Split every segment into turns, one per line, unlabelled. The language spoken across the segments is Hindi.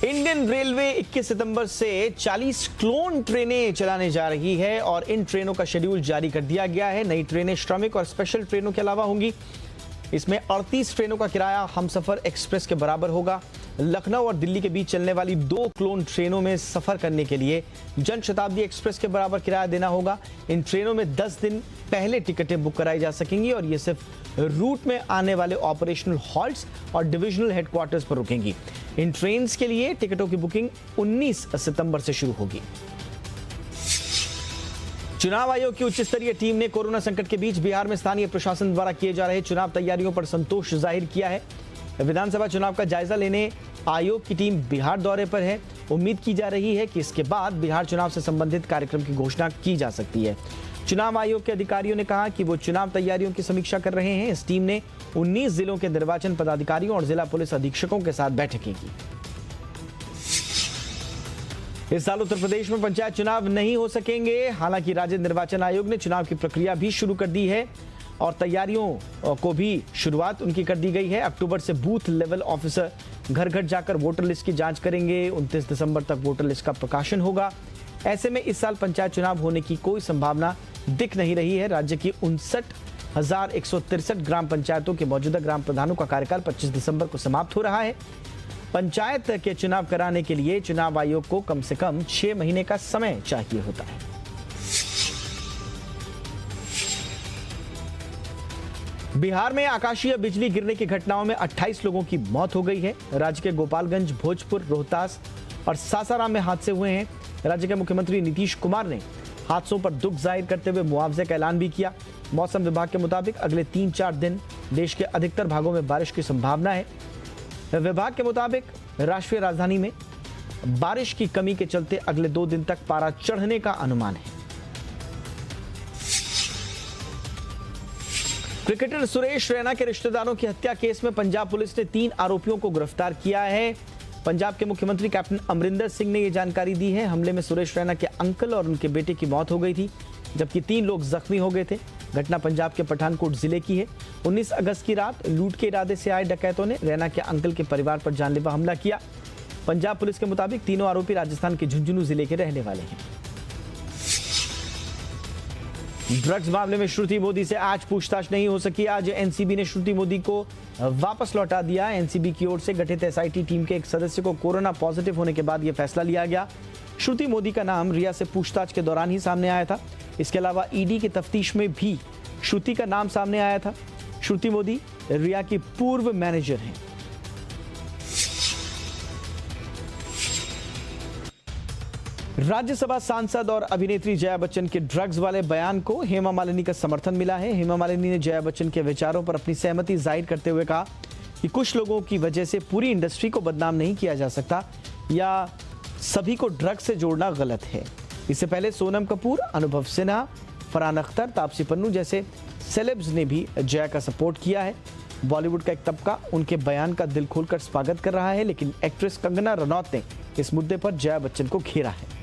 इंडियन रेलवे 21 सितंबर से 40 क्लोन ट्रेनें चलाने जा रही है और इन ट्रेनों का शेड्यूल जारी कर दिया गया है। नई ट्रेनें श्रमिक और स्पेशल ट्रेनों के अलावा होंगी। इसमें 38 ट्रेनों का किराया हमसफर एक्सप्रेस के बराबर होगा। लखनऊ और दिल्ली के बीच चलने वाली 2 क्लोन ट्रेनों में सफर करने के लिए जनशताब्दी एक्सप्रेस के बराबर किराया देना होगा। इन ट्रेनों में 10 दिन पहले टिकटें बुक कराई जा सकेंगी और ये सिर्फ रूट में आने वाले ऑपरेशनल हॉल्ट्स और डिविजनल हेडक्वार्टर्स पर रुकेंगी। इन ट्रेन्स के लिए टिकटों की बुकिंग 19 सितंबर से शुरू होगी। चुनाव आयोग की उच्च स्तरीय टीम ने कोरोना संकट के बीच बिहार में स्थानीय प्रशासन द्वारा किए जा रहे चुनाव तैयारियों पर संतोष जाहिर किया है। विधानसभा चुनाव का जायजा लेने आयोग की टीम बिहार दौरे पर है। उम्मीद की जा रही है कि इसके बाद बिहार चुनाव से संबंधित कार्यक्रम की घोषणा की जा सकती है। चुनाव आयोग के अधिकारियों ने कहा कि वो चुनाव तैयारियों की समीक्षा कर रहे हैं। इस टीम ने 19 जिलों के निर्वाचन पदाधिकारियों और जिला पुलिस अधीक्षकों के साथ बैठकें की। इस साल उत्तर प्रदेश में पंचायत चुनाव नहीं हो सकेंगे। हालांकि राज्य निर्वाचन आयोग ने चुनाव की प्रक्रिया भी शुरू कर दी है और तैयारियों को भी शुरुआत उनकी कर दी गई है। अक्टूबर से बूथ लेवल ऑफिसर घर घर जाकर वोटर लिस्ट की जांच करेंगे। 29 दिसंबर तक वोटर लिस्ट का प्रकाशन होगा। ऐसे में इस साल पंचायत चुनाव होने की कोई संभावना दिख नहीं रही है। राज्य की 59,163 ग्राम पंचायतों के मौजूदा ग्राम प्रधानों का कार्यकाल 25 दिसंबर को समाप्त हो रहा है। पंचायत के चुनाव कराने के लिए चुनाव आयोग को कम से कम 6 महीने का समय चाहिए होता है। बिहार में आकाशीय बिजली गिरने की घटनाओं में 28 लोगों की मौत हो गई है। राज्य के गोपालगंज, भोजपुर, रोहतास और सासाराम में हादसे हुए हैं। राज्य के मुख्यमंत्री नीतीश कुमार ने हादसों पर दुख जाहिर करते हुए मुआवजे का ऐलान भी किया। मौसम विभाग के मुताबिक अगले 3-4 दिन देश के अधिकतर भागों में बारिश की संभावना है। विभाग के मुताबिक राष्ट्रीय राजधानी में बारिश की कमी के चलते अगले 2 दिन तक पारा चढ़ने का अनुमान है। क्रिकेटर सुरेश रैना के रिश्तेदारों की हत्या केस में पंजाब पुलिस ने 3 आरोपियों को गिरफ्तार किया है। पंजाब के मुख्यमंत्री कैप्टन अमरिंदर सिंह ने यह जानकारी दी है। हमले में सुरेश रैना के अंकल और उनके बेटे की मौत हो गई थी, जबकि 3 लोग जख्मी हो गए थे। घटना पंजाब के पठानकोट जिले की है। 19 अगस्त की रात लूट के इरादे से आए डकैतों ने रैना के अंकल के परिवार पर जानलेवा हमला किया। पंजाब पुलिस के मुताबिक तीनों आरोपी राजस्थान के झुंझुनू जिले के रहने वाले हैं। ड्रग्स मामले में श्रुति मोदी से आज पूछताछ नहीं हो सकी। आज एनसीबी ने श्रुति मोदी को वापस लौटा दिया। एनसीबी की ओर से गठित एसआईटी टीम के एक सदस्य को कोरोना पॉजिटिव होने के बाद यह फैसला लिया गया। श्रुति मोदी का नाम रिया से पूछताछ के दौरान ही सामने आया था। इसके अलावा ईडी की तफ्तीश में भी श्रुति का नाम सामने आया था। श्रुति मोदी रिया की पूर्व मैनेजर हैं। राज्यसभा सांसद और अभिनेत्री जया बच्चन के ड्रग्स वाले बयान को हेमा मालिनी का समर्थन मिला है। हेमा मालिनी ने जया बच्चन के विचारों पर अपनी सहमति जाहिर करते हुए कहा कि कुछ लोगों की वजह से पूरी इंडस्ट्री को बदनाम नहीं किया जा सकता या सभी को ड्रग्स से जोड़ना गलत है। इससे पहले सोनम कपूर, अनुभव सिन्हा, फरहान अख्तर, तापसी पन्नू जैसे सेलेब्स ने भी जया का सपोर्ट किया है। बॉलीवुड का एक तबका उनके बयान का दिल खोलकर स्वागत कर रहा है, लेकिन एक्ट्रेस कंगना रनौत ने इस मुद्दे पर जया बच्चन को घेरा है।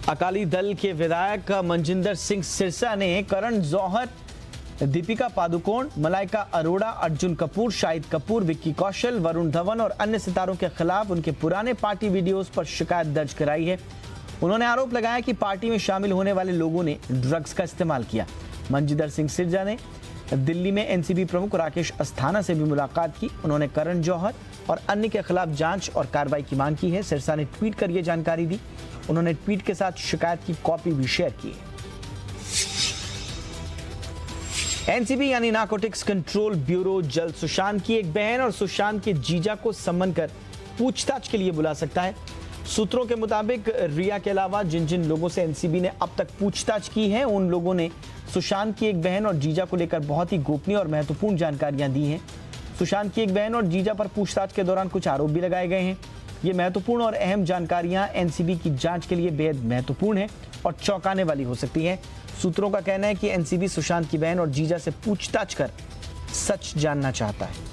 अकाली दल के विधायक मनजिंदर सिंह सिरसा ने करण जौहर, दीपिका पादुकोण, मलाइका अरोड़ा, अर्जुन कपूर, शाहिद कपूर, विक्की कौशल, वरुण धवन और अन्य सितारों के खिलाफ उनके पुराने पार्टी वीडियोस पर शिकायत दर्ज कराई है। उन्होंने आरोप लगाया कि पार्टी में शामिल होने वाले लोगों ने ड्रग्स का इस्तेमाल किया। मनजिंदर सिंह सिरसा ने दिल्ली में एनसीबी प्रमुख राकेश अस्थाना से भी मुलाकात की। उन्होंने करण जौहर और अन्य के खिलाफ जांच और कार्रवाई की मांग की है। सिरसा ने ट्वीट कर यह जानकारी दी। उन्होंने ट्वीट के साथ शिकायत की कॉपी भी शेयर की। एनसीबी यानी नारकोटिक्स कंट्रोल ब्यूरो जल्द सुशांत की एक बहन और सुशांत के जीजा को सम्मन कर पूछताछ के लिए बुला सकता है। सूत्रों के मुताबिक रिया के अलावा जिन जिन लोगों से एनसीबी ने अब तक पूछताछ की है, उन लोगों ने सुशांत की एक बहन और जीजा को लेकर बहुत ही गोपनीय और महत्वपूर्ण जानकारियां दी हैं। सुशांत की एक बहन और जीजा पर पूछताछ के दौरान कुछ आरोप भी लगाए गए हैं। ये महत्वपूर्ण और अहम जानकारियां एनसीबी की जांच के लिए बेहद महत्वपूर्ण है और चौंकाने वाली हो सकती हैं। सूत्रों का कहना है कि एनसीबी सुशांत की बहन और जीजा से पूछताछ कर सच जानना चाहता है।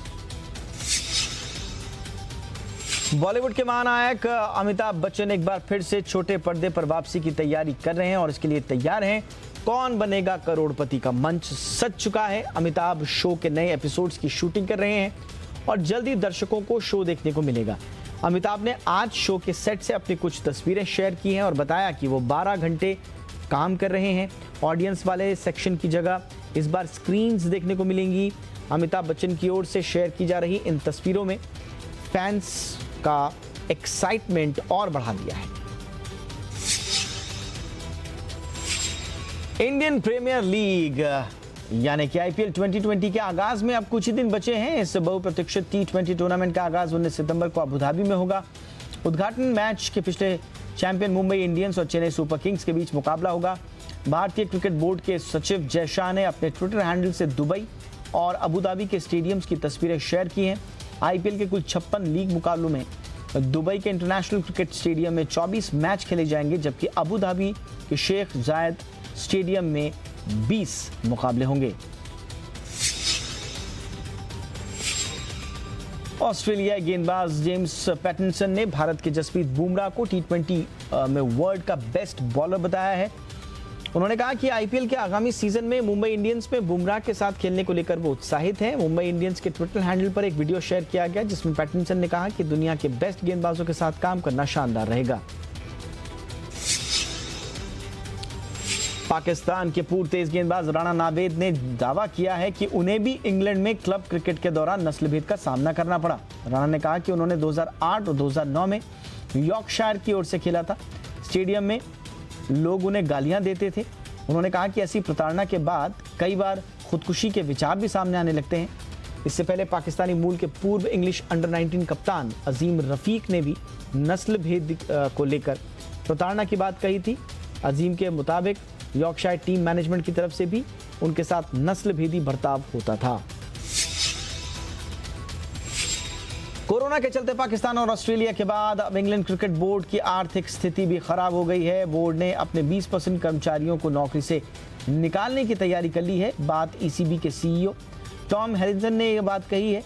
बॉलीवुड के महानायक अमिताभ बच्चन एक बार फिर से छोटे पर्दे पर वापसी की तैयारी कर रहे हैं और इसके लिए तैयार हैं। कौन बनेगा करोड़पति का मंच सज चुका है। अमिताभ शो के नए एपिसोड्स की शूटिंग कर रहे हैं और जल्दी दर्शकों को शो देखने को मिलेगा। अमिताभ ने आज शो के सेट से अपनी कुछ तस्वीरें शेयर की हैं और बताया कि वो 12 घंटे काम कर रहे हैं। ऑडियंस वाले सेक्शन की जगह इस बार स्क्रीन्स देखने को मिलेंगी। अमिताभ बच्चन की ओर से शेयर की जा रही इन तस्वीरों में फैंस का एक्साइटमेंट और बढ़ा दिया है। इंडियन प्रीमियर लीग यानी कि आईपीएल 2020 के आगाज में अब कुछ ही दिन बचे हैं। इस बहुप्रतीक्षित T20 टूर्नामेंट का आगाज 19 सितंबर को अबू धाबी में होगा। उद्घाटन मैच के पिछले चैंपियन मुंबई इंडियंस और चेन्नई सुपर किंग्स के बीच मुकाबला होगा। भारतीय क्रिकेट बोर्ड के सचिव जय शाह ने अपने ट्विटर हैंडल से दुबई और अबू धाबी के स्टेडियम्स की तस्वीरें शेयर की हैं। आईपीएल के कुल 56 लीग मुकाबलों में दुबई के इंटरनेशनल क्रिकेट स्टेडियम में 24 मैच खेले जाएंगे, जबकि अबू धाबी के शेख जायद स्टेडियम में 20 मुकाबले होंगे। ऑस्ट्रेलियाई गेंदबाज जेम्स पैटिंसन ने भारत के जसप्रीत बुमराह को T20 में वर्ल्ड का बेस्ट बॉलर बताया है। उन्होंने कहा कि आईपीएल के आगामी सीजन में मुंबई इंडियंस में बुमराह के साथ खेलने को लेकर वो उत्साहित हैं। मुंबई इंडियंस के ट्विटर हैंडल पर एक वीडियो शेयर किया गया जिसमें पैटिंसन ने कहा कि दुनिया के बेस्ट गेंदबाजों के साथ काम करना शानदार रहेगा। पाकिस्तान के पूर्व तेज गेंदबाज राणा नावेद ने दावा किया है कि उन्हें भी इंग्लैंड में क्लब क्रिकेट के दौरान नस्लभेद का सामना करना पड़ा। राणा ने कहा कि उन्होंने 2008 और 2009 में यॉर्कशायर की ओर से खेला था। स्टेडियम में लोग उन्हें गालियां देते थे। उन्होंने कहा कि ऐसी प्रताड़ना के बाद कई बार खुदकुशी के विचार भी सामने आने लगते हैं। इससे पहले पाकिस्तानी मूल के पूर्व इंग्लिश अंडर 19 कप्तान अजीम रफीक ने भी नस्ल भेद को लेकर प्रताड़ना की बात कही थी। अजीम के मुताबिक यॉर्कशायर टीम मैनेजमेंट की तरफ से भी उनके साथ नस्ल भेदी बर्ताव होता था। कोरोना के चलते पाकिस्तान और ऑस्ट्रेलिया के बाद अब इंग्लैंड क्रिकेट बोर्ड की आर्थिक स्थिति भी खराब हो गई है। बोर्ड ने अपने 20% कर्मचारियों को नौकरी से निकालने की तैयारी कर ली है। बात ईसीबी के सीईओ टॉम हैरिसन ने यह बात कही है।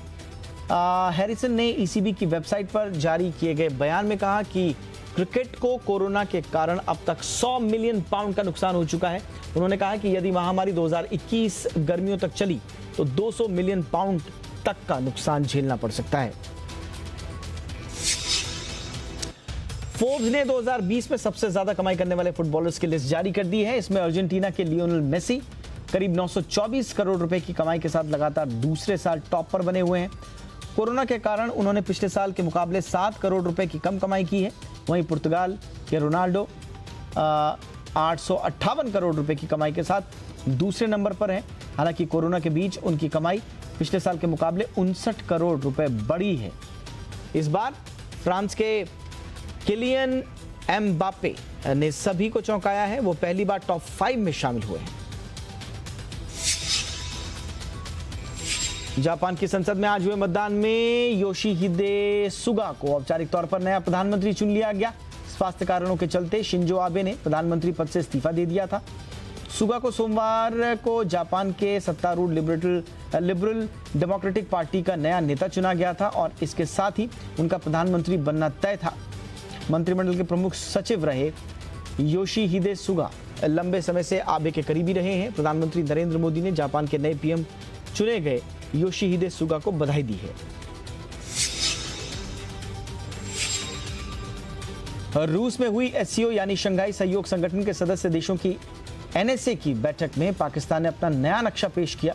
हैरिसन ने ईसीबी की वेबसाइट पर जारी किए गए बयान में कहा कि क्रिकेट को कोरोना के कारण अब तक 100 मिलियन पाउंड का नुकसान हो चुका है। उन्होंने कहा कि यदि महामारी 2021 गर्मियों तक चली तो 200 मिलियन पाउंड तक का नुकसान झेलना पड़ सकता है। फोर्ब्स ने 2020 में सबसे ज्यादा कमाई करने वाले फुटबॉलर्स की लिस्ट जारी कर दी है। इसमें अर्जेंटीना के लियोनेल मेसी करीब 924 करोड़ रुपए की कमाई के साथ लगातार दूसरे साल टॉप पर बने हुए हैं। कोरोना के कारण उन्होंने पिछले साल के मुकाबले 7 करोड़ रुपए की कम कमाई की है। वहीं पुर्तगाल के रोनाल्डो 858 करोड़ रुपए की कमाई के साथ दूसरे नंबर पर हैं। हालांकि कोरोना के बीच उनकी कमाई पिछले साल के मुकाबले 59 करोड़ रुपए बढ़ी है। इस बार फ्रांस के किलियन एम्बापे ने सभी को चौंकाया है। वो पहली बार टॉप 5 में शामिल हुए हैं। जापान की संसद में आज हुए मतदान में योशिहिदे सुगा को औपचारिक तौर पर नया प्रधानमंत्री चुन लिया गया। स्वास्थ्य कारणों के चलते शिंजो आबे ने प्रधानमंत्री पद से इस्तीफा दे दिया था। सुगा को सोमवार को जापान के सत्तारूढ़ लिबरल डेमोक्रेटिक पार्टी का नया नेता चुना गया था और इसके साथ ही उनका प्रधानमंत्री बनना तय था। मंत्रिमंडल के प्रमुख सचिव रहे योशिहिदे सुगा लंबे समय से आबे के करीबी रहे हैं। प्रधानमंत्री नरेंद्र मोदी ने जापान के नए पीएम चुने गए योशिहिदे सुगा को बधाई दी है। रूस में हुई एससीओ यानी शंघाई सहयोग संगठन के सदस्य देशों की एनएसए की बैठक में पाकिस्तान ने अपना नया नक्शा पेश किया।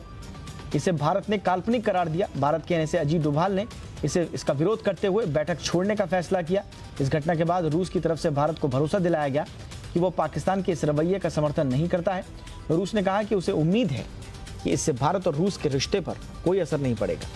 इसे भारत ने काल्पनिक करार दिया। भारत के एनएसए अजीत डोभाल ने इसका विरोध करते हुए बैठक छोड़ने का फैसला किया। इस घटना के बाद रूस की तरफ से भारत को भरोसा दिलाया गया कि वो पाकिस्तान के इस रवैये का समर्थन नहीं करता है। रूस ने कहा कि उसे उम्मीद है कि इससे भारत और रूस के रिश्ते पर कोई असर नहीं पड़ेगा।